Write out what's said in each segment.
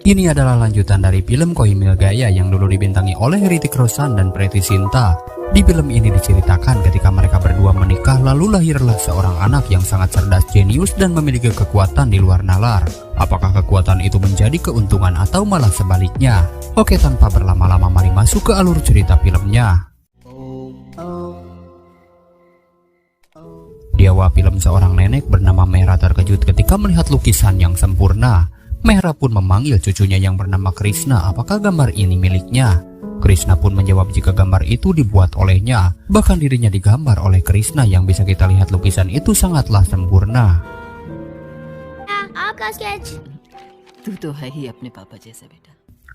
Ini adalah lanjutan dari film Kohimil Gaya yang dulu dibintangi oleh Hrithik Roshan dan Preity Zinta. Di film ini diceritakan ketika mereka berdua menikah lalu lahirlah seorang anak yang sangat cerdas, jenius dan memiliki kekuatan di luar nalar. Apakah kekuatan itu menjadi keuntungan atau malah sebaliknya? Oke, tanpa berlama-lama mari masuk ke alur cerita filmnya. Di awal film seorang nenek bernama Mehra terkejut ketika melihat lukisan yang sempurna. Mehra pun memanggil cucunya yang bernama Krishna, apakah gambar ini miliknya? Krishna pun menjawab jika gambar itu dibuat olehnya. Bahkan dirinya digambar oleh Krishna yang bisa kita lihat lukisan itu sangatlah sempurna.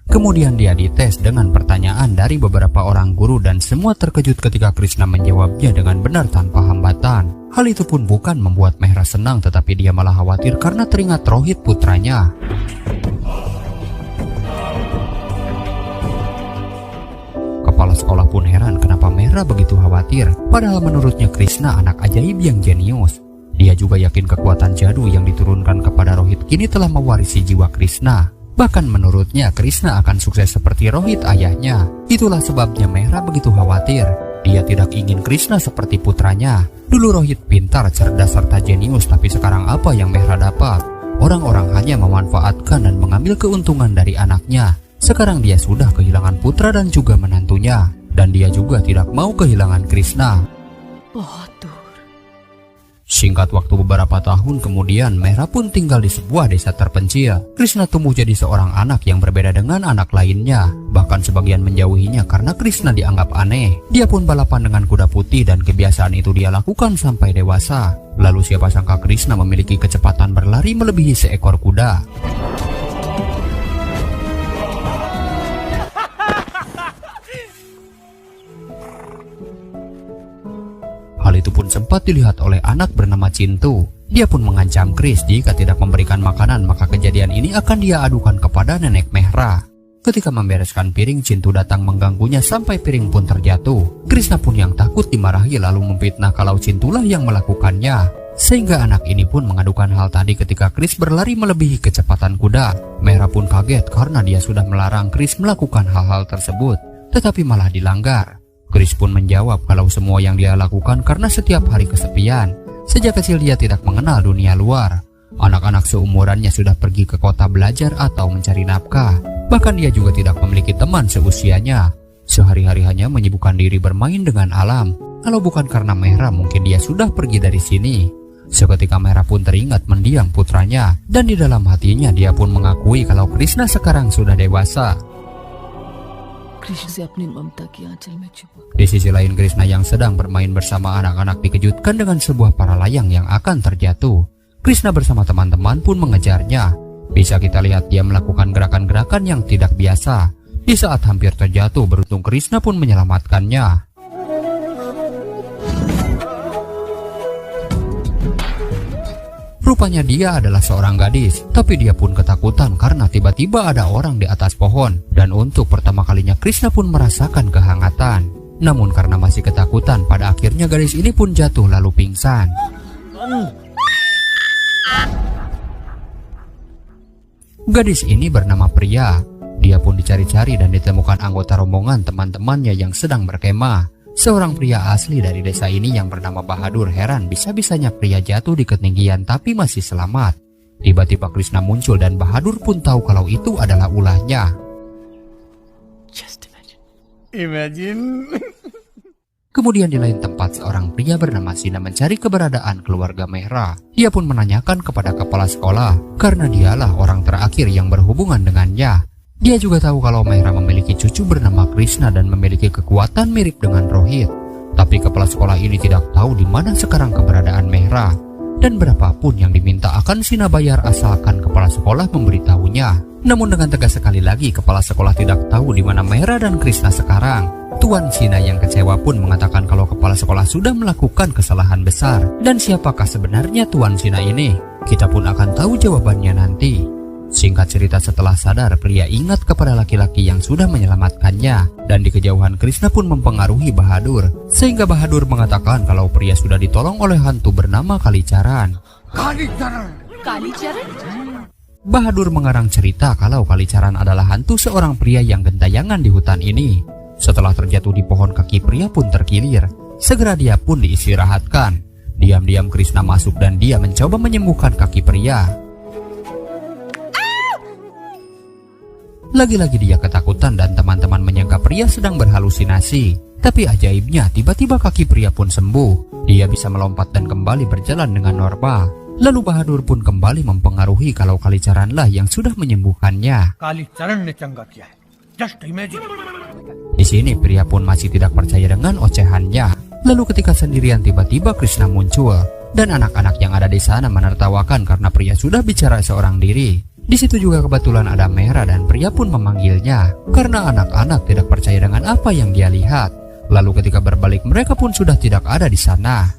Kemudian dia dites dengan pertanyaan dari beberapa orang guru dan semua terkejut ketika Krishna menjawabnya dengan benar tanpa hambatan. Hal itu pun bukan membuat Mehra senang, tetapi dia malah khawatir karena teringat Rohit putranya. Kepala sekolah pun heran kenapa Mehra begitu khawatir, padahal menurutnya Krishna anak ajaib yang jenius. Dia juga yakin kekuatan jadul yang diturunkan kepada Rohit kini telah mewarisi jiwa Krishna. Bahkan menurutnya Krishna akan sukses seperti Rohit ayahnya. Itulah sebabnya Mehra begitu khawatir. Dia tidak ingin Krishna seperti putranya. Dulu Rohit pintar, cerdas serta jenius, tapi sekarang apa yang Mehra dapat? Orang-orang hanya memanfaatkan dan mengambil keuntungan dari anaknya. Sekarang dia sudah kehilangan putra dan juga menantunya, dan dia juga tidak mau kehilangan Krishna. Singkat waktu beberapa tahun kemudian, Mehra pun tinggal di sebuah desa terpencil. Krishna tumbuh jadi seorang anak yang berbeda dengan anak lainnya. Bahkan sebagian menjauhinya karena Krishna dianggap aneh. Dia pun balapan dengan kuda putih dan kebiasaan itu dia lakukan sampai dewasa. Lalu siapa sangka Krishna memiliki kecepatan berlari melebihi seekor kuda. Hal itu pun sempat dilihat oleh anak bernama Cintu. Dia pun mengancam Kris jika tidak memberikan makanan, maka kejadian ini akan dia adukan kepada nenek Mehra. Ketika membereskan piring, Cintu datang mengganggunya sampai piring pun terjatuh. Krishna pun yang takut dimarahi lalu memfitnah kalau Cintulah yang melakukannya. Sehingga anak ini pun mengadukan hal tadi ketika Kris berlari melebihi kecepatan kuda. Mehra pun kaget karena dia sudah melarang Kris melakukan hal-hal tersebut, tetapi malah dilanggar. Kris pun menjawab kalau semua yang dia lakukan karena setiap hari kesepian. Sejak kecil dia tidak mengenal dunia luar. Anak-anak seumurannya sudah pergi ke kota belajar atau mencari nafkah. Bahkan dia juga tidak memiliki teman seusianya. Sehari-hari hanya menyibukkan diri bermain dengan alam. Kalau bukan karena Mehra, mungkin dia sudah pergi dari sini. Seketika Mehra pun teringat mendiang putranya, dan di dalam hatinya dia pun mengakui kalau Krishna sekarang sudah dewasa. Di sisi lain, Krishna yang sedang bermain bersama anak-anak dikejutkan dengan sebuah para layang yang akan terjatuh. Krishna bersama teman-teman pun mengejarnya. Bisa kita lihat dia melakukan gerakan-gerakan yang tidak biasa. Di saat hampir terjatuh, beruntung Krishna pun menyelamatkannya. Rupanya dia adalah seorang gadis, tapi dia pun ketakutan karena tiba-tiba ada orang di atas pohon. Dan untuk pertama kalinya Krishna pun merasakan kehangatan. Namun karena masih ketakutan, pada akhirnya gadis ini pun jatuh lalu pingsan. Gadis ini bernama Priya. Dia pun dicari-cari dan ditemukan anggota rombongan teman-temannya yang sedang berkemah. Seorang pria asli dari desa ini yang bernama Bahadur heran bisa-bisanya pria jatuh di ketinggian tapi masih selamat. Tiba-tiba Krishna muncul dan Bahadur pun tahu kalau itu adalah ulahnya. Just imagine. Kemudian di lain tempat seorang pria bernama Sina mencari keberadaan keluarga Mehra. Dia pun menanyakan kepada kepala sekolah karena dialah orang terakhir yang berhubungan dengannya. Dia juga tahu kalau Mehra memiliki cucu bernama Krishna dan memiliki kekuatan mirip dengan Rohit. Tapi kepala sekolah ini tidak tahu di mana sekarang keberadaan Mehra. Dan berapapun yang diminta akan Sina bayar asalkan kepala sekolah memberitahunya. Namun dengan tegas sekali lagi kepala sekolah tidak tahu di mana Mehra dan Krishna sekarang. Tuan Sina yang kecewa pun mengatakan kalau kepala sekolah sudah melakukan kesalahan besar. Dan siapakah sebenarnya Tuan Sina ini? Kita pun akan tahu jawabannya nanti. Singkat cerita, setelah sadar, pria ingat kepada laki-laki yang sudah menyelamatkannya. Dan di kejauhan Krishna pun mempengaruhi Bahadur. Sehingga Bahadur mengatakan kalau pria sudah ditolong oleh hantu bernama Kalicharan. Kalicharan? Bahadur mengarang cerita kalau Kalicaran adalah hantu seorang pria yang gentayangan di hutan ini. Setelah terjatuh di pohon, kaki pria pun terkilir. Segera dia pun diistirahatkan. Diam-diam Krishna masuk dan dia mencoba menyembuhkan kaki pria. Lagi-lagi dia ketakutan dan teman-teman menyangka pria sedang berhalusinasi. Tapi ajaibnya tiba-tiba kaki pria pun sembuh. Dia bisa melompat dan kembali berjalan dengan normal. Lalu Bahadur pun kembali mempengaruhi kalau Kalicaranlah yang sudah menyembuhkannya. Kalicharan ने चंगा किया है. Just imagine. Di sini pria pun masih tidak percaya dengan ocehannya. Lalu ketika sendirian tiba-tiba Krishna muncul dan anak-anak yang ada di sana menertawakan karena pria sudah bicara seorang diri. Di situ juga kebetulan ada Mehra dan pria pun memanggilnya karena anak-anak tidak percaya dengan apa yang dia lihat. Lalu ketika berbalik mereka pun sudah tidak ada di sana.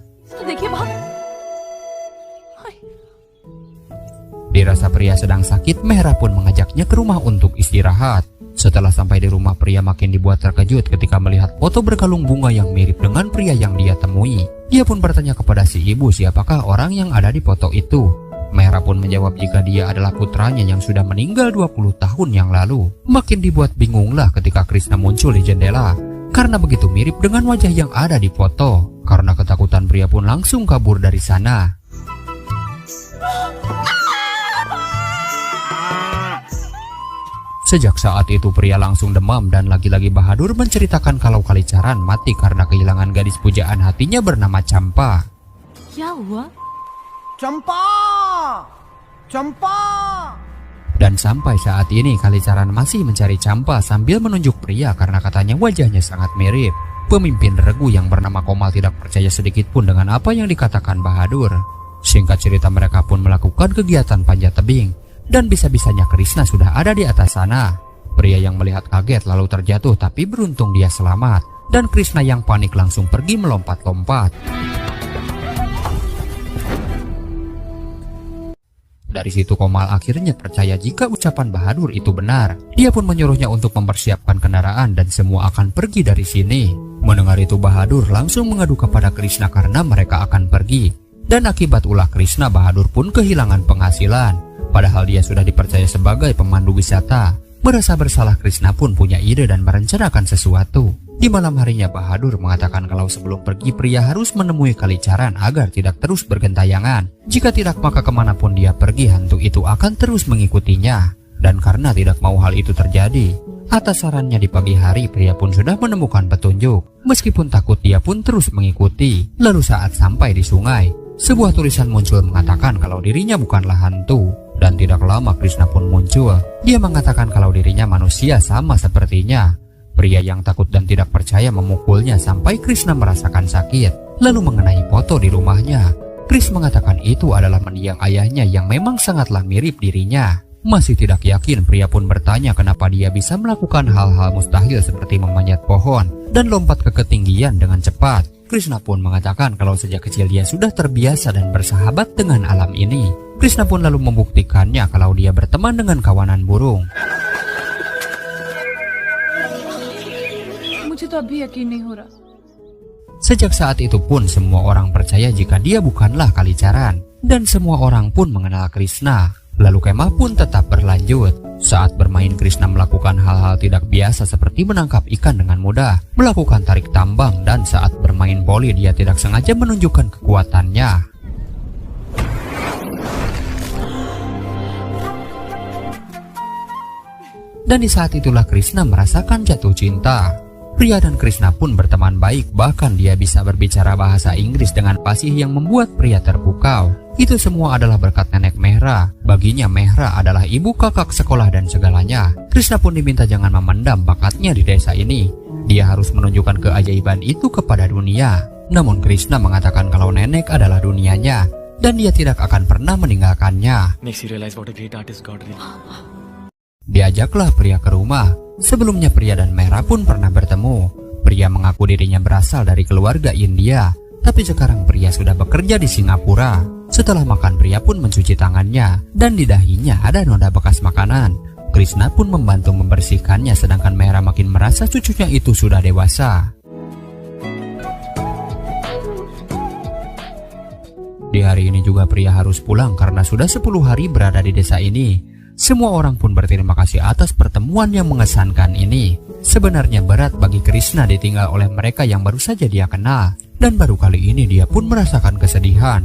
Dirasa pria sedang sakit, Mehra pun mengajaknya ke rumah untuk istirahat. Setelah sampai di rumah, pria makin dibuat terkejut ketika melihat foto berkalung bunga yang mirip dengan pria yang dia temui. Dia pun bertanya kepada si ibu siapakah orang yang ada di foto itu. Mehra pun menjawab jika dia adalah putranya yang sudah meninggal 20 tahun yang lalu. Makin dibuat bingunglah ketika Krishna muncul di jendela karena begitu mirip dengan wajah yang ada di foto. Karena ketakutan, pria pun langsung kabur dari sana. Sejak saat itu pria langsung demam dan lagi-lagi Bahadur menceritakan kalau Kalicaran mati karena kehilangan gadis pujaan hatinya bernama Champa. चंपा चंपा. Dan sampai saat ini Kalicaran masih mencari Champa sambil menunjuk pria karena katanya wajahnya sangat mirip. Pemimpin regu yang bernama Komal tidak percaya sedikit pun dengan apa yang dikatakan Bahadur. Singkat cerita, mereka pun melakukan kegiatan panjat tebing. Dan bisa-bisanya Krishna sudah ada di atas sana. Pria yang melihat kaget lalu terjatuh, tapi beruntung dia selamat. Dan Krishna yang panik langsung pergi melompat-lompat. Dari situ Komal akhirnya percaya jika ucapan Bahadur itu benar. Dia pun menyuruhnya untuk mempersiapkan kendaraan dan semua akan pergi dari sini. Mendengar itu Bahadur langsung mengadu kepada Krishna karena mereka akan pergi. Dan akibat ulah Krishna, Bahadur pun kehilangan penghasilan. Padahal dia sudah dipercaya sebagai pemandu wisata. Merasa bersalah, Krishna pun punya ide dan merencanakan sesuatu. Di malam harinya Bahadur mengatakan kalau sebelum pergi pria harus menemui Kalicaran agar tidak terus bergentayangan. Jika tidak maka kemanapun dia pergi hantu itu akan terus mengikutinya. Dan karena tidak mau hal itu terjadi, atas sarannya di pagi hari pria pun sudah menemukan petunjuk. Meskipun takut dia pun terus mengikuti. Lalu saat sampai di sungai, sebuah tulisan muncul mengatakan kalau dirinya bukanlah hantu. Dan tidak lama Krishna pun muncul. Dia mengatakan kalau dirinya manusia sama sepertinya. Pria yang takut dan tidak percaya memukulnya sampai Krishna merasakan sakit. Lalu mengenai foto di rumahnya, Kris mengatakan itu adalah mendiang ayahnya yang memang sangatlah mirip dirinya. Masih tidak yakin, pria pun bertanya kenapa dia bisa melakukan hal-hal mustahil seperti memanjat pohon dan lompat ke ketinggian dengan cepat. Krishna pun mengatakan kalau sejak kecil dia sudah terbiasa dan bersahabat dengan alam ini. Krishna pun lalu membuktikannya kalau dia berteman dengan kawanan burung. Sejak saat itu pun semua orang percaya jika dia bukanlah Kalicaran. Dan semua orang pun mengenal Krishna. Lalu kemah pun tetap berlanjut. Saat bermain Krishna melakukan hal-hal tidak biasa seperti menangkap ikan dengan mudah, melakukan tarik tambang, dan saat bermain voli dia tidak sengaja menunjukkan kekuatannya. Dan di saat itulah Krishna merasakan jatuh cinta. Pria dan Krishna pun berteman baik, bahkan dia bisa berbicara bahasa Inggris dengan fasih yang membuat pria terpukau. Itu semua adalah berkat nenek Mehra. Baginya Mehra adalah ibu, kakak, sekolah, dan segalanya. Krishna pun diminta jangan memendam bakatnya di desa ini. Dia harus menunjukkan keajaiban itu kepada dunia. Namun Krishna mengatakan kalau nenek adalah dunianya dan dia tidak akan pernah meninggalkannya. Diajaklah pria ke rumah. Sebelumnya pria dan Mehra pun pernah bertemu. Pria mengaku dirinya berasal dari keluarga India, tapi sekarang pria sudah bekerja di Singapura. Setelah makan, pria pun mencuci tangannya dan di dahinya ada noda bekas makanan. Krishna pun membantu membersihkannya, sedangkan Mehra makin merasa cucunya itu sudah dewasa. Di hari ini juga pria harus pulang karena sudah 10 hari berada di desa ini. Semua orang pun berterima kasih atas pertemuan yang mengesankan ini. Sebenarnya berat bagi Krishna ditinggal oleh mereka yang baru saja dia kenal, dan baru kali ini dia pun merasakan kesedihan.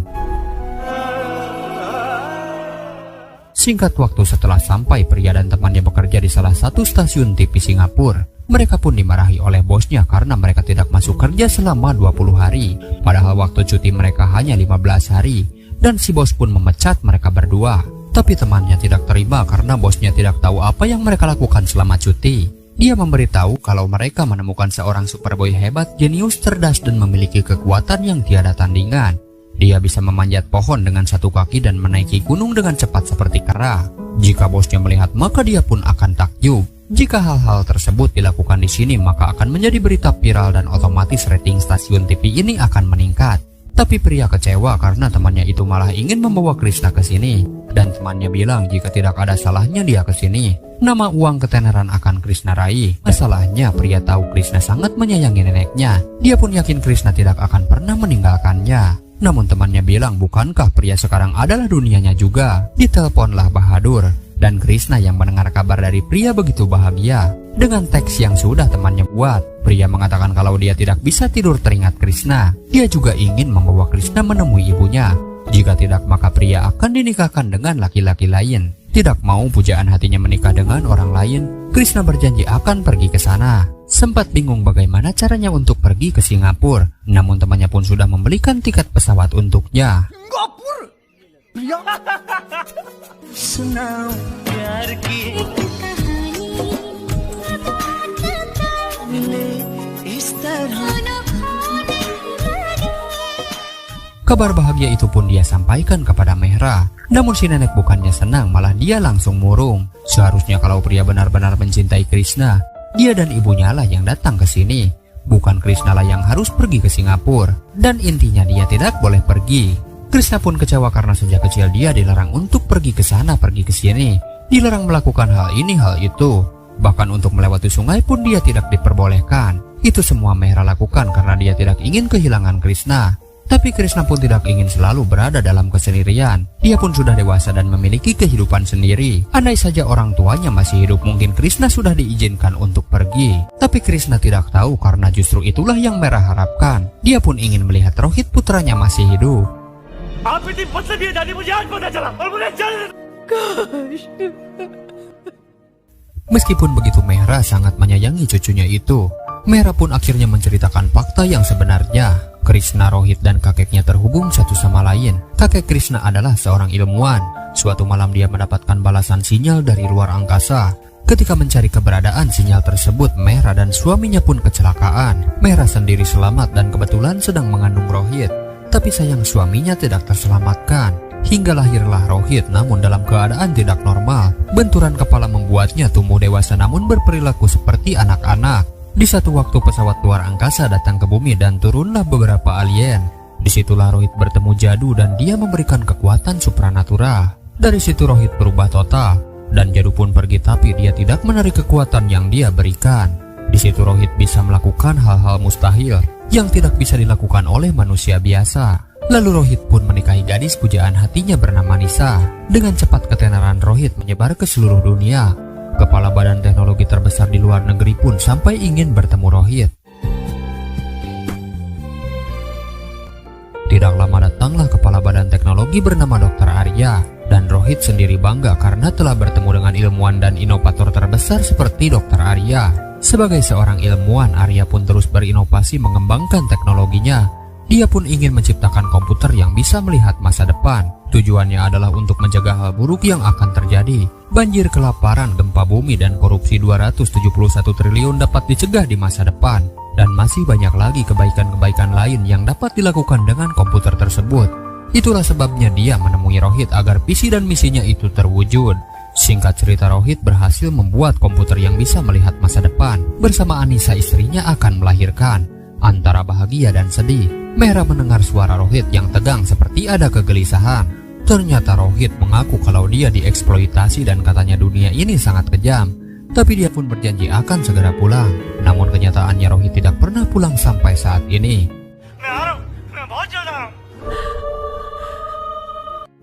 Singkat waktu setelah sampai, pria dan temannya bekerja di salah satu stasiun TV Singapura. Mereka pun dimarahi oleh bosnya karena mereka tidak masuk kerja selama 20 hari. Padahal waktu cuti mereka hanya 15 hari. Dan si bos pun memecat mereka berdua. Tapi temannya tidak terima karena bosnya tidak tahu apa yang mereka lakukan selama cuti. Dia memberitahu kalau mereka menemukan seorang superboy hebat, jenius, cerdas, dan memiliki kekuatan yang tiada tandingan. Dia bisa memanjat pohon dengan satu kaki dan menaiki gunung dengan cepat seperti kera. Jika bosnya melihat, maka dia pun akan takjub. Jika hal-hal tersebut dilakukan di sini, maka akan menjadi berita viral dan otomatis rating stasiun TV ini akan meningkat. Tapi pria kecewa karena temannya itu malah ingin membawa Krishna ke sini. Dan temannya bilang jika tidak ada salahnya dia ke sini. Nama uang ketenaran akan Krishna raih. Masalahnya pria tahu Krishna sangat menyayangi neneknya. Dia pun yakin Krishna tidak akan pernah meninggalkannya. Namun temannya bilang, bukankah pria sekarang adalah dunianya juga? Diteleponlah Bahadur. Dan Krishna yang mendengar kabar dari pria begitu bahagia. Dengan teks yang sudah temannya buat, pria mengatakan kalau dia tidak bisa tidur teringat Krishna. Dia juga ingin membawa Krishna menemui ibunya. Jika tidak, maka pria akan dinikahkan dengan laki-laki lain. Tidak mau pujaan hatinya menikah dengan orang lain, Krishna berjanji akan pergi ke sana. Sempat bingung bagaimana caranya untuk pergi ke Singapura. Namun temannya pun sudah membelikan tiket pesawat untuknya. Singapore Priya सुनाओ प्यार की मिले इस तरह। Kabar bahagia itu pun dia sampaikan kepada Mehra. Namun si nenek bukannya senang, malah dia langsung murung. Seharusnya kalau pria benar-benar mencintai Krishna, dia dan ibunya lah yang datang ke sini. Bukan Krishna lah yang harus pergi ke Singapura. Dan intinya dia tidak boleh pergi. Krishna pun kecewa karena sejak kecil dia dilarang untuk pergi ke sana, pergi ke sini. Dilarang melakukan hal ini, hal itu. Bahkan untuk melewati sungai pun dia tidak diperbolehkan. Itu semua Mehra lakukan karena dia tidak ingin kehilangan Krishna. Tapi Krishna pun tidak ingin selalu berada dalam kesendirian. Dia pun sudah dewasa dan memiliki kehidupan sendiri. Andai saja orang tuanya masih hidup, mungkin Krishna sudah diizinkan untuk pergi. Tapi Krishna tidak tahu karena justru itulah yang Mehra harapkan. Dia pun ingin melihat Rohit putranya masih hidup. Meskipun begitu, Mehra sangat menyayangi cucunya itu. Mehra pun akhirnya menceritakan fakta yang sebenarnya. Krishna, Rohit, dan kakeknya terhubung satu sama lain. Kakek Krishna adalah seorang ilmuwan. Suatu malam dia mendapatkan balasan sinyal dari luar angkasa. Ketika mencari keberadaan sinyal tersebut, Mehra dan suaminya pun kecelakaan. Mehra sendiri selamat dan kebetulan sedang mengandung Rohit. Tapi sayang suaminya tidak terselamatkan. Hingga lahirlah Rohit, namun dalam keadaan tidak normal. Benturan kepala membuatnya tumbuh dewasa namun berperilaku seperti anak-anak. Di satu waktu pesawat luar angkasa datang ke bumi dan turunlah beberapa alien. Disitulah Rohit bertemu Jadu dan dia memberikan kekuatan supranatural. Dari situ Rohit berubah total dan Jadu pun pergi, tapi dia tidak menarik kekuatan yang dia berikan. Di situ Rohit bisa melakukan hal-hal mustahil yang tidak bisa dilakukan oleh manusia biasa. Lalu Rohit pun menikahi gadis pujaan hatinya bernama Nisa. Dengan cepat ketenaran Rohit menyebar ke seluruh dunia. Kepala badan teknologi terbesar di luar negeri pun sampai ingin bertemu Rohit. Tidak lama datanglah kepala badan teknologi bernama Dr. Arya. Dan Rohit sendiri bangga karena telah bertemu dengan ilmuwan dan inovator terbesar seperti Dr. Arya. Sebagai seorang ilmuwan, Arya pun terus berinovasi mengembangkan teknologinya. Dia pun ingin menciptakan komputer yang bisa melihat masa depan. Tujuannya adalah untuk mencegah hal buruk yang akan terjadi. Banjir, kelaparan, gempa bumi, dan korupsi 271 triliun dapat dicegah di masa depan. Dan masih banyak lagi kebaikan-kebaikan lain yang dapat dilakukan dengan komputer tersebut. Itulah sebabnya dia menemui Rohit agar visi dan misinya itu terwujud. Singkat cerita, Rohit berhasil membuat komputer yang bisa melihat masa depan. Bersama Anissa, istrinya akan melahirkan. Antara bahagia dan sedih, Mehra mendengar suara Rohit yang tegang seperti ada kegelisahan. Ternyata Rohit mengaku kalau dia dieksploitasi dan katanya dunia ini sangat kejam. Tapi dia pun berjanji akan segera pulang. Namun kenyataannya Rohit tidak pernah pulang sampai saat ini.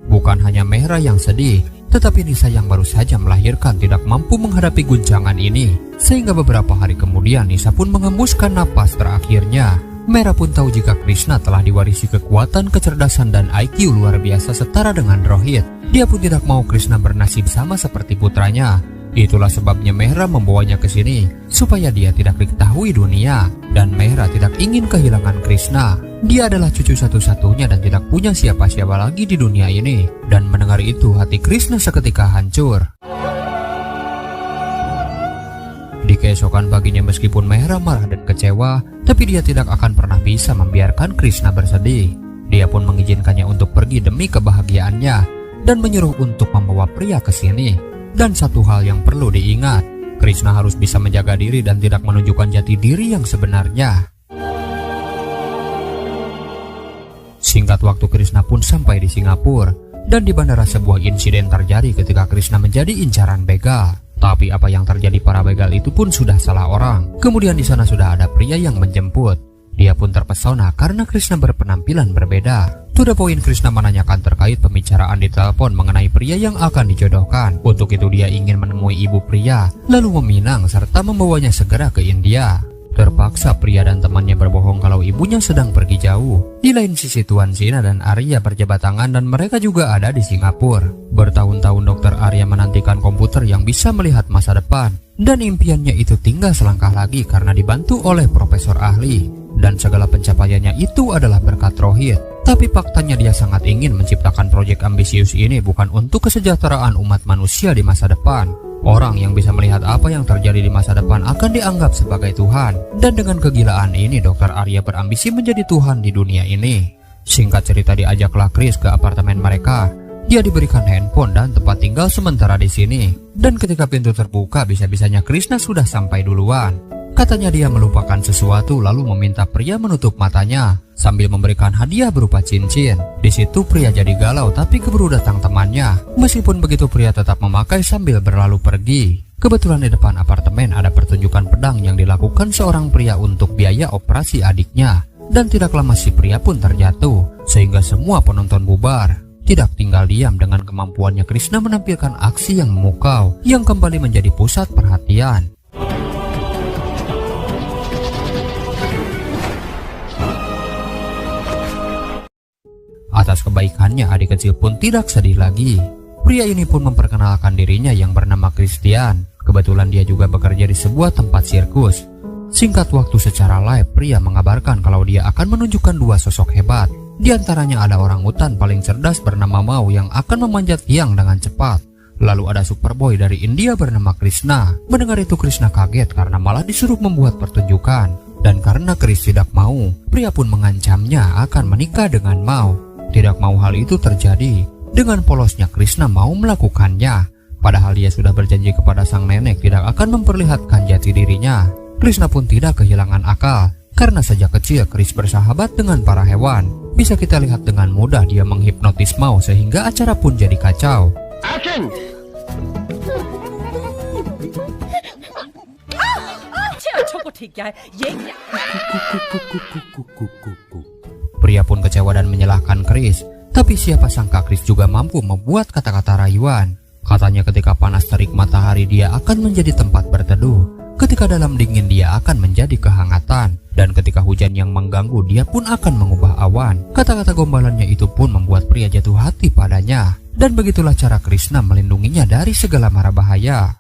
Bukan hanya Mehra yang sedih, Tetapi Nisa yang baru saja melahirkan tidak mampu menghadapi guncangan ini, sehingga beberapa hari kemudian Nisa pun mengembuskan napas terakhirnya. Mehra pun tahu jika Krishna telah diwarisi kekuatan, kecerdasan, dan IQ luar biasa setara dengan Rohit. Dia pun tidak mau Krishna bernasib sama seperti putranya. Itulah sebabnya Mehra membawanya ke sini, supaya dia tidak diketahui dunia. Dan Mehra tidak ingin kehilangan Krishna. Dia adalah cucu satu-satunya dan tidak punya siapa-siapa lagi di dunia ini. Dan mendengar itu, hati Krishna seketika hancur. Di keesokan paginya, meskipun Mehra marah dan kecewa, tapi dia tidak akan pernah bisa membiarkan Krishna bersedih. Dia pun mengizinkannya untuk pergi demi kebahagiaannya dan menyuruh untuk membawa pria ke sini. Dan satu hal yang perlu diingat, Krishna harus bisa menjaga diri dan tidak menunjukkan jati diri yang sebenarnya. Singkat waktu, Krishna pun sampai di Singapura, dan di bandara sebuah insiden terjadi ketika Krishna menjadi incaran begal. Tapi apa yang terjadi para begal itu pun sudah salah orang. Kemudian di sana sudah ada pria yang menjemput. Dia pun terpesona karena Krishna berpenampilan berbeda. To the point, Krishna menanyakan terkait pembicaraan di telepon mengenai pria yang akan dijodohkan. Untuk itu dia ingin menemui ibu pria, lalu meminang serta membawanya segera ke India. Terpaksa pria dan temannya berbohong kalau ibunya sedang pergi jauh. Di lain sisi, Tuan Sina dan Arya berjabat tangan dan mereka juga ada di Singapura. Bertahun-tahun Dr. Arya menantikan komputer yang bisa melihat masa depan. Dan impiannya itu tinggal selangkah lagi karena dibantu oleh profesor ahli. Dan segala pencapaiannya itu adalah berkat Rohit. Tapi faktanya dia sangat ingin menciptakan proyek ambisius ini bukan untuk kesejahteraan umat manusia di masa depan. Orang yang bisa melihat apa yang terjadi di masa depan akan dianggap sebagai Tuhan. Dan dengan kegilaan ini, Dr. Arya berambisi menjadi Tuhan di dunia ini. Singkat cerita, diajaklah Chris ke apartemen mereka. Dia diberikan handphone dan tempat tinggal sementara di sini. Dan ketika pintu terbuka, bisa-bisanya Krishna sudah sampai duluan. Katanya dia melupakan sesuatu lalu meminta pria menutup matanya sambil memberikan hadiah berupa cincin. Di situ pria jadi galau tapi keburu datang temannya. Meskipun begitu, pria tetap memakai sambil berlalu pergi. Kebetulan di depan apartemen ada pertunjukan pedang yang dilakukan seorang pria untuk biaya operasi adiknya. Dan tidak lama si pria pun terjatuh sehingga semua penonton bubar. Tidak tinggal diam dengan kemampuannya, Krishna menampilkan aksi yang memukau yang kembali menjadi pusat perhatian. Atas kebaikannya, adik kecil pun tidak sedih lagi. Pria ini pun memperkenalkan dirinya yang bernama Christian. Kebetulan dia juga bekerja di sebuah tempat sirkus. Singkat waktu, secara live pria mengabarkan kalau dia akan menunjukkan dua sosok hebat. Di antaranya ada orang hutan paling cerdas bernama Mau yang akan memanjat tiang dengan cepat. Lalu ada Superboy dari India bernama Krishna. Mendengar itu, Krishna kaget karena malah disuruh membuat pertunjukan. Dan karena Chris tidak mau, pria pun mengancamnya akan menikah dengan Mau. Tidak mau hal itu terjadi. Dengan polosnya Krishna mau melakukannya. Padahal dia sudah berjanji kepada sang nenek tidak akan memperlihatkan jati dirinya. Krishna pun tidak kehilangan akal. Karena sejak kecil Chris bersahabat dengan para hewan. Bisa kita lihat dengan mudah dia menghipnotis Mau sehingga acara pun jadi kacau. Action! Pria pun kecewa dan menyalahkan Chris. Tapi siapa sangka Chris juga mampu membuat kata-kata rayuan. Katanya ketika panas terik matahari dia akan menjadi tempat berteduh. Ketika dalam dingin dia akan menjadi kehangatan. Dan ketika hujan yang mengganggu dia pun akan mengubah awan. Kata-kata gombalannya itu pun membuat pria jatuh hati padanya. Dan begitulah cara Krishna melindunginya dari segala mara bahaya.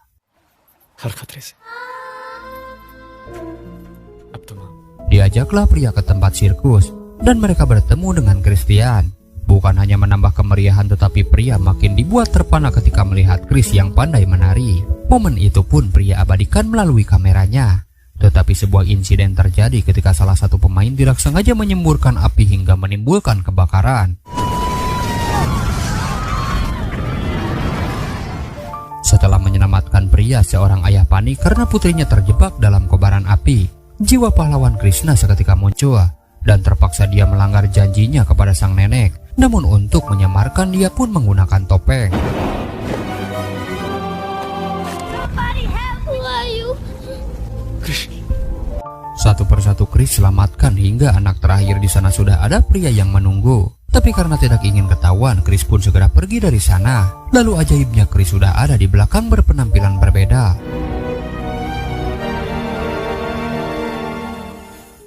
Diajaklah pria ke tempat sirkus. Dan mereka bertemu dengan Christian. Bukan hanya menambah kemeriahan, tetapi pria makin dibuat terpana ketika melihat Chris yang pandai menari. Momen itu pun pria abadikan melalui kameranya. Tetapi sebuah insiden terjadi ketika salah satu pemain tidak sengaja menyemburkan api hingga menimbulkan kebakaran. Setelah menyelamatkan pria, seorang ayah panik karena putrinya terjebak dalam kobaran api. Jiwa pahlawan Krishna seketika muncul. Dan terpaksa dia melanggar janjinya kepada sang nenek. Namun untuk menyamarkan dia pun menggunakan topeng. Satu persatu Chris selamatkan hingga anak terakhir. Di sana sudah ada pria yang menunggu. Tapi karena tidak ingin ketahuan, Chris pun segera pergi dari sana. Lalu ajaibnya Chris sudah ada di belakang berpenampilan berbeda.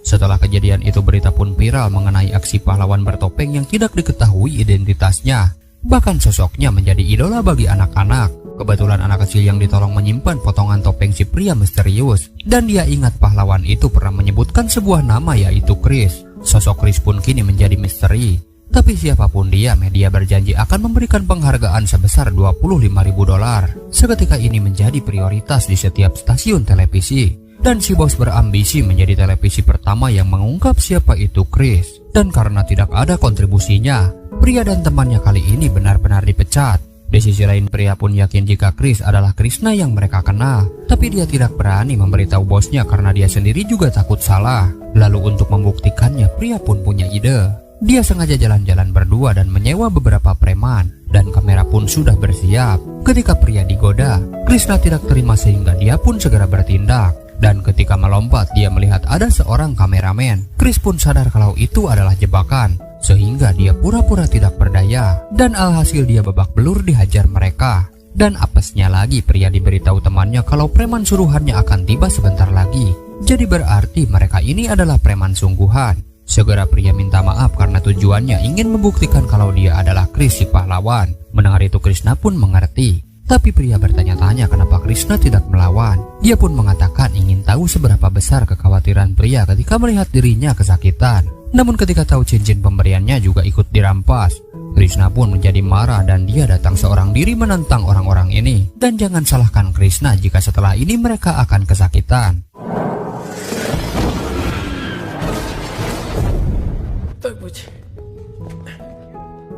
Setelah kejadian itu, berita pun viral mengenai aksi pahlawan bertopeng yang tidak diketahui identitasnya. Bahkan sosoknya menjadi idola bagi anak-anak. Kebetulan anak kecil yang ditolong menyimpan potongan topeng si pria misterius. Dan dia ingat pahlawan itu pernah menyebutkan sebuah nama, yaitu Chris. Sosok Chris pun kini menjadi misteri. Tapi siapapun dia, media berjanji akan memberikan penghargaan sebesar $25.000. Seketika ini menjadi prioritas di setiap stasiun televisi. Dan si bos berambisi menjadi televisi pertama yang mengungkap siapa itu Chris. Dan karena tidak ada kontribusinya, pria dan temannya kali ini benar-benar dipecat. Di sisi lain, pria pun yakin jika Chris adalah Krishna yang mereka kenal. Tapi dia tidak berani memberitahu bosnya karena dia sendiri juga takut salah. Lalu untuk membuktikannya, pria pun punya ide. Dia sengaja jalan-jalan berdua dan menyewa beberapa preman. Dan kamera pun sudah bersiap. Ketika pria digoda, Krishna tidak terima sehingga dia pun segera bertindak. Dan ketika melompat, dia melihat ada seorang kameramen. Chris pun sadar kalau itu adalah jebakan, sehingga dia pura-pura tidak berdaya. Dan alhasil dia babak belur dihajar mereka. Dan apesnya lagi, pria diberitahu temannya kalau preman suruhannya akan tiba sebentar lagi. Jadi berarti mereka ini adalah preman sungguhan. Segera pria minta maaf karena tujuannya ingin membuktikan kalau dia adalah Chris si pahlawan. Mendengar itu, Krishna pun mengerti. Tapi pria bertanya-tanya kenapa Krishna tidak melawan. Dia pun mengatakan ingin tahu seberapa besar kekhawatiran pria ketika melihat dirinya kesakitan. Namun ketika tahu cincin pemberiannya juga ikut dirampas, Krishna pun menjadi marah dan dia datang seorang diri menentang orang-orang ini. Dan jangan salahkan Krishna jika setelah ini mereka akan kesakitan.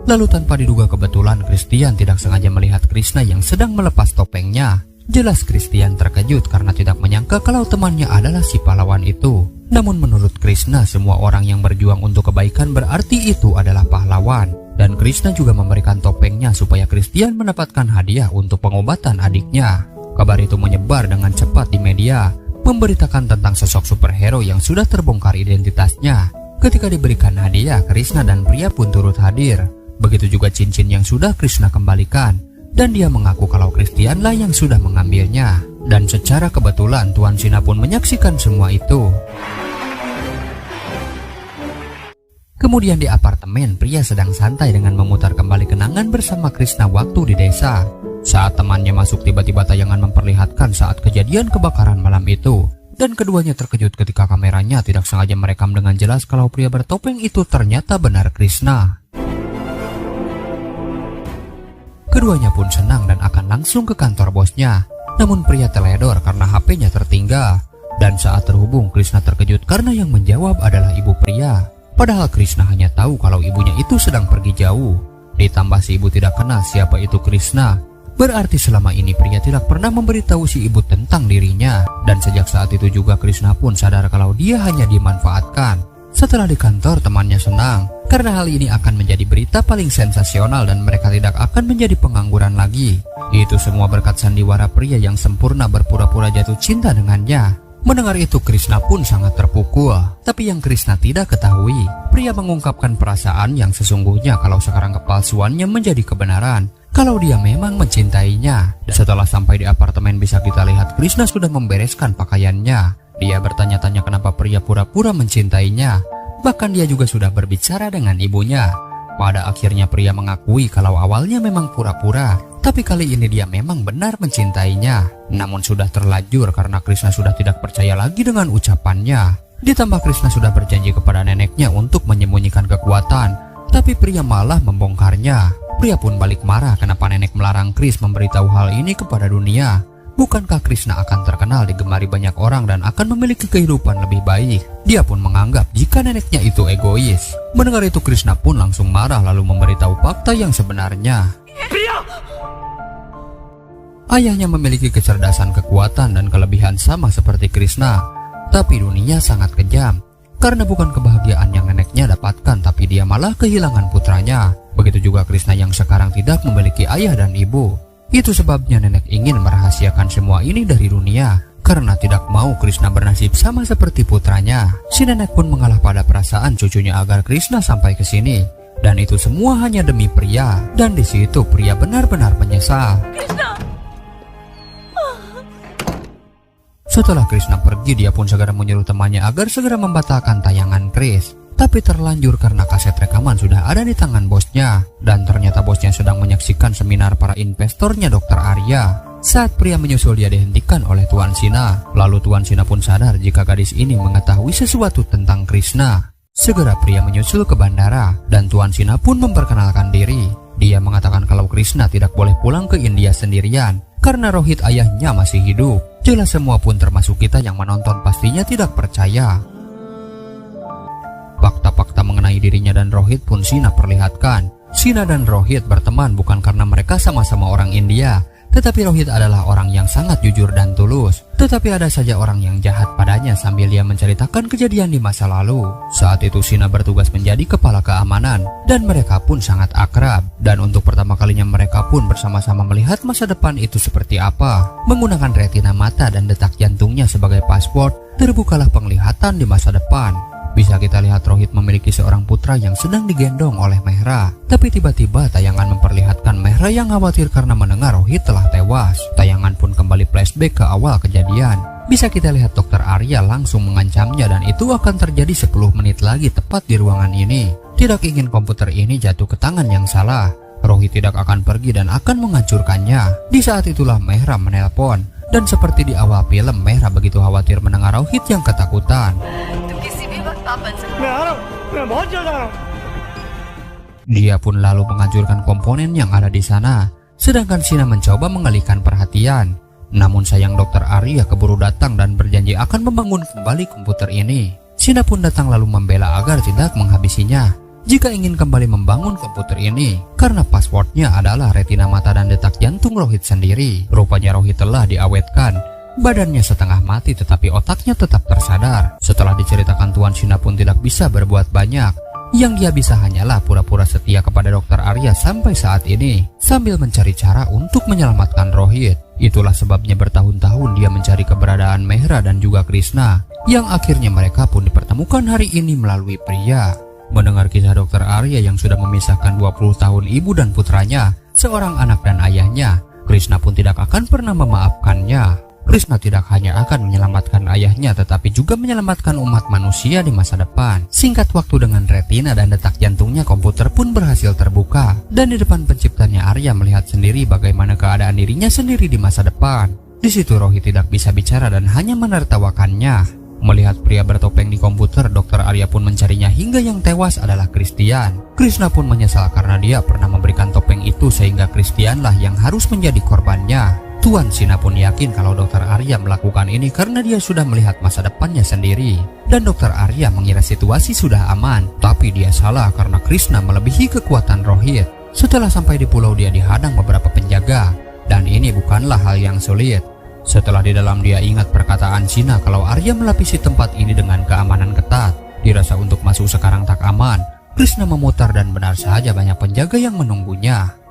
Lalu tanpa diduga kebetulan Christian tidak sengaja melihat Krishna yang sedang melepas topengnya. Jelas Christian terkejut karena tidak menyangka kalau temannya adalah si pahlawan itu. Namun menurut Krishna, semua orang yang berjuang untuk kebaikan berarti itu adalah pahlawan. Dan Krishna juga memberikan topengnya supaya Christian mendapatkan hadiah untuk pengobatan adiknya. Kabar itu menyebar dengan cepat di media, memberitakan tentang sosok superhero yang sudah terbongkar identitasnya. Ketika diberikan hadiah, Krishna dan pria pun turut hadir. Begitu juga cincin yang sudah Krishna kembalikan. Dan dia mengaku kalau Christianlah yang sudah mengambilnya. Dan secara kebetulan Tuan Sina pun menyaksikan semua itu. Kemudian di apartemen, pria sedang santai dengan memutar kembali kenangan bersama Krishna waktu di desa. Saat temannya masuk, tiba-tiba tayangan memperlihatkan saat kejadian kebakaran malam itu. Dan keduanya terkejut ketika kameranya tidak sengaja merekam dengan jelas kalau pria bertopeng itu ternyata benar Krishna. Keduanya pun senang dan akan langsung ke kantor bosnya. Namun pria teledor karena HP-nya tertinggal. Dan saat terhubung, Krishna terkejut karena yang menjawab adalah ibu pria. Padahal Krishna hanya tahu kalau ibunya itu sedang pergi jauh. Ditambah si ibu tidak kenal siapa itu Krishna. Berarti selama ini pria tidak pernah memberitahu si ibu tentang dirinya. Dan sejak saat itu juga Krishna pun sadar kalau dia hanya dimanfaatkan. Setelah di kantor, temannya senang karena hal ini akan menjadi berita paling sensasional dan mereka tidak akan menjadi pengangguran lagi. Itu semua berkat sandiwara pria yang sempurna berpura-pura jatuh cinta dengannya. Mendengar itu, Krishna pun sangat terpukul. Tapi yang Krishna tidak ketahui, pria mengungkapkan perasaan yang sesungguhnya kalau sekarang kepalsuannya menjadi kebenaran. Kalau dia memang mencintainya. Setelah sampai di apartemen, bisa kita lihat Krishna sudah membereskan pakaiannya. Dia bertanya-tanya kenapa pria pura-pura mencintainya. Bahkan dia juga sudah berbicara dengan ibunya. Pada akhirnya pria mengakui kalau awalnya memang pura-pura. Tapi kali ini dia memang benar mencintainya. Namun sudah terlanjur karena Krishna sudah tidak percaya lagi dengan ucapannya. Ditambah Krishna sudah berjanji kepada neneknya untuk menyembunyikan kekuatan. Tapi pria malah membongkarnya. Pria pun balik marah kenapa nenek melarang Chris memberitahu hal ini kepada dunia. Bukankah Krishna akan terkenal digemari banyak orang dan akan memiliki kehidupan lebih baik? Dia pun menganggap jika neneknya itu egois. Mendengar itu, Krishna pun langsung marah lalu memberitahu fakta yang sebenarnya. Ayahnya memiliki kecerdasan, kekuatan, dan kelebihan sama seperti Krishna. Tapi dunia sangat kejam. Karena bukan kebahagiaan yang neneknya dapatkan, tapi dia malah kehilangan putranya. Begitu juga Krishna yang sekarang tidak memiliki ayah dan ibu. Itu sebabnya nenek ingin merahasiakan semua ini dari dunia. Karena tidak mau Krishna bernasib sama seperti putranya. Si nenek pun mengalah pada perasaan cucunya agar Krishna sampai ke sini. Dan itu semua hanya demi pria. Dan di situ pria benar-benar menyesal. Setelah Krishna pergi, dia pun segera menyuruh temannya agar segera membatalkan tayangan Kris. Tapi terlanjur karena kaset rekaman sudah ada di tangan bosnya. Dan ternyata bosnya sedang menyaksikan seminar para investornya Dr. Arya. Saat pria menyusul, dia dihentikan oleh Tuan Sina. Lalu Tuan Sina pun sadar jika gadis ini mengetahui sesuatu tentang Krishna. Segera pria menyusul ke bandara dan Tuan Sina pun memperkenalkan diri. Dia mengatakan kalau Krishna tidak boleh pulang ke India sendirian karena Rohit ayahnya masih hidup. Jelas semua pun termasuk kita yang menonton pastinya tidak percaya. Fakta-fakta mengenai dirinya dan Rohit pun Sina perlihatkan. Sina dan Rohit berteman bukan karena mereka sama-sama orang India, tetapi Rohit adalah orang yang sangat jujur dan tulus. Tetapi ada saja orang yang jahat padanya sambil dia menceritakan kejadian di masa lalu. Saat itu Sina bertugas menjadi kepala keamanan dan mereka pun sangat akrab. Dan untuk pertama kalinya mereka pun bersama-sama melihat masa depan itu seperti apa. Menggunakan retina mata dan detak jantungnya sebagai paspor, terbukalah penglihatan di masa depan. Bisa kita lihat Rohit memiliki seorang putra yang sedang digendong oleh Mehra. Tapi tiba-tiba tayangan memperlihatkan Mehra yang khawatir karena mendengar Rohit telah tewas. Tayangan pun kembali flashback ke awal kejadian. Bisa kita lihat Dr. Arya langsung mengancamnya dan itu akan terjadi 10 menit lagi tepat di ruangan ini. Tidak ingin komputer ini jatuh ke tangan yang salah. Rohit tidak akan pergi dan akan menghancurkannya. Di saat itulah Mehra menelpon. Dan seperti di awal film, Mehra begitu khawatir mendengar Rohit yang ketakutan. Dia pun lalu menghancurkan komponen yang ada di sana. Sedangkan Sina mencoba mengalihkan perhatian. Namun sayang Dr. Arya keburu datang dan berjanji akan membangun kembali komputer ini. Sina pun datang lalu membela agar tidak menghabisinya jika ingin kembali membangun komputer ini, karena passwordnya adalah retina mata dan detak jantung Rohit sendiri. Rupanya Rohit telah diawetkan. Badannya setengah mati tetapi otaknya tetap tersadar. Setelah diceritakan, Tuan Sina pun tidak bisa berbuat banyak. Yang dia bisa hanyalah pura-pura setia kepada Dr. Arya sampai saat ini, sambil mencari cara untuk menyelamatkan Rohit. Itulah sebabnya bertahun-tahun dia mencari keberadaan Mehra dan juga Krishna, yang akhirnya mereka pun dipertemukan hari ini melalui pria. Mendengar kisah Dr. Arya yang sudah memisahkan 20 tahun ibu dan putranya, seorang anak dan ayahnya, Krishna pun tidak akan pernah memaafkannya. Krishna tidak hanya akan menyelamatkan ayahnya tetapi juga menyelamatkan umat manusia di masa depan. Singkat waktu dengan retina dan detak jantungnya, komputer pun berhasil terbuka. Dan di depan penciptanya Arya melihat sendiri bagaimana keadaan dirinya sendiri di masa depan. Di situ Rohit tidak bisa bicara dan hanya menertawakannya. Melihat pria bertopeng di komputer, Dr. Arya pun mencarinya hingga yang tewas adalah Christian. Krishna pun menyesal karena dia pernah memberikan topeng itu sehingga Christianlah yang harus menjadi korbannya. Tuan Sina pun yakin kalau Dr. Arya melakukan ini karena dia sudah melihat masa depannya sendiri. Dan Dr. Arya mengira situasi sudah aman, tapi dia salah karena Krishna melebihi kekuatan Rohit. Setelah sampai di pulau, dia dihadang beberapa penjaga. Dan ini bukanlah hal yang sulit. Setelah di dalam, dia ingat perkataan Sina kalau Arya melapisi tempat ini dengan keamanan ketat. Dirasa untuk masuk sekarang tak aman. Krishna memutar dan benar saja banyak penjaga yang menunggunya.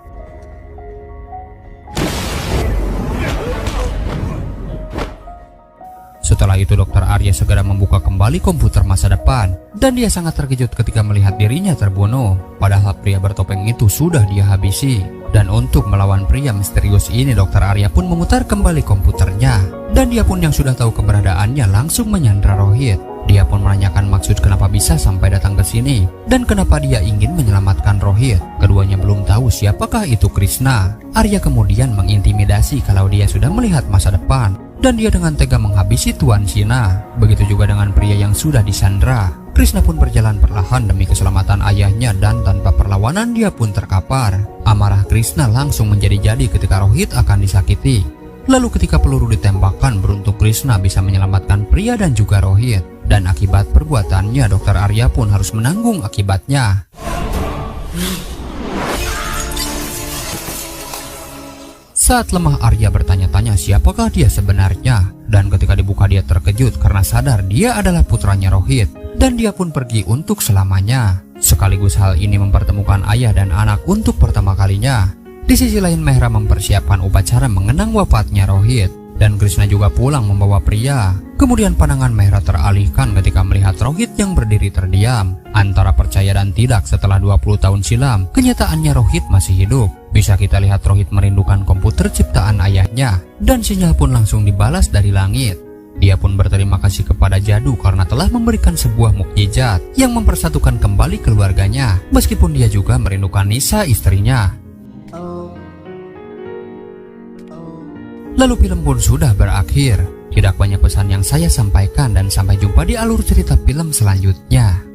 Setelah itu Dr. Arya segera membuka kembali komputer masa depan. Dan dia sangat terkejut ketika melihat dirinya terbunuh. Padahal pria bertopeng itu sudah dia habisi. Dan untuk melawan pria misterius ini, Dr. Arya pun memutar kembali komputernya. Dan dia pun yang sudah tahu keberadaannya langsung menyandra Rohit. Dia pun menanyakan maksud kenapa bisa sampai datang ke sini dan kenapa dia ingin menyelamatkan Rohit. Keduanya belum tahu siapakah itu Krishna. Arya kemudian mengintimidasi kalau dia sudah melihat masa depan. Dan dia dengan tega menghabisi Tuan Sina. Begitu juga dengan pria yang sudah disandra. Krishna pun berjalan perlahan demi keselamatan ayahnya dan tanpa perlawanan dia pun terkapar. Amarah Krishna langsung menjadi-jadi ketika Rohit akan disakiti. Lalu ketika peluru ditembakkan, beruntung Krishna bisa menyelamatkan pria dan juga Rohit. Dan akibat perbuatannya, Dr. Arya pun harus menanggung akibatnya. Saat lemah, Arya bertanya-tanya siapakah dia sebenarnya. Dan ketika dibuka, dia terkejut karena sadar dia adalah putranya Rohit. Dan dia pun pergi untuk selamanya. Sekaligus hal ini mempertemukan ayah dan anak untuk pertama kalinya. Di sisi lain, Mehra mempersiapkan upacara mengenang wafatnya Rohit. Dan Krishna juga pulang membawa pria. Kemudian pandangan Mehra teralihkan ketika melihat Rohit yang berdiri terdiam. Antara percaya dan tidak, setelah 20 tahun silam, kenyataannya Rohit masih hidup. Bisa kita lihat Rohit merindukan komputer ciptaan ayahnya. Dan sinyal pun langsung dibalas dari langit. Dia pun berterima kasih kepada Jadu karena telah memberikan sebuah mukjizat yang mempersatukan kembali keluarganya. Meskipun dia juga merindukan Nisa, istrinya. Lalu film pun sudah berakhir. Tidak banyak pesan yang saya sampaikan dan sampai jumpa di alur cerita film selanjutnya.